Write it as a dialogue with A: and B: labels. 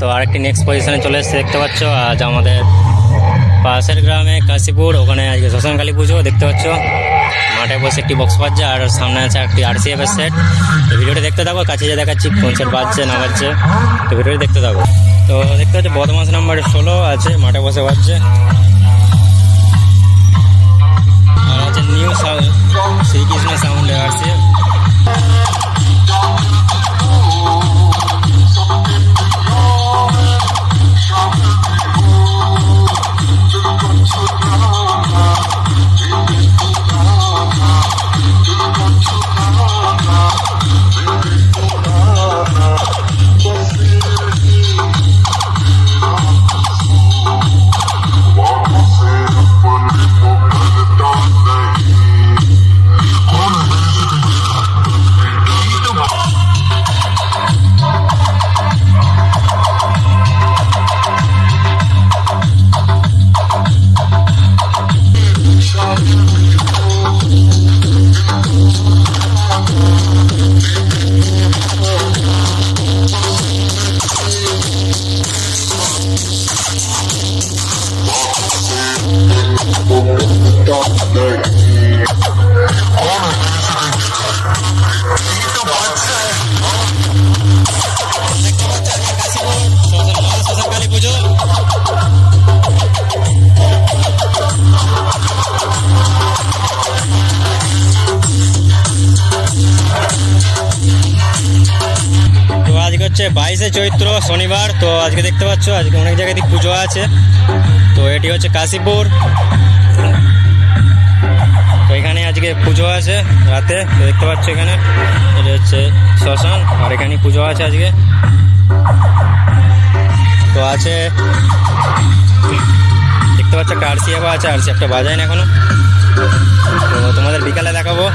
A: তো আরেকটি নেক্সট পজিশনে চলে এসেছে দেখতে পাচ্ছ। আজ আমাদের পাশের গ্রামে কাশীপুর, ওখানে আজকে শ্মশানকালী পুজো দেখতে পাচ্ছ। মাঠে বসে একটি বক্স বাজছে আর সামনে আছে একটি RCF এর সেট। তো ভিডিওটি দেখতে থাকো, কাছে যা দেখাচ্ছি কোন সেট বাজছে না বাজছে, তো ভিডিওটি দেখতে থাকো। তো দেখতে পাচ্ছ বদমাস নাম্বার 16 আছে, মাঠে বসে বাজছে। আর আছে নিউ শ্রীকৃষ্ণ সাউন্ডে RCF। হচ্ছে 22শে চৈত্র শনিবার। তো আজকে দেখতে পাচ্ছ আজকে অনেক জায়গায় পুজো আছে। তো এটি হচ্ছে কাশীপুর, তো এখানে আজকে পুজো আছে রাতে। তো দেখতে পাচ্ছ এখানে এটা হচ্ছে শ্মশান আর এখানে পুজো আছে আজকে। তো আছে দেখতে পাচ্ছ একটা RCF আছে, RCFটা বাজায় না এখনো। তো তোমাদের বিকালে দেখাবো।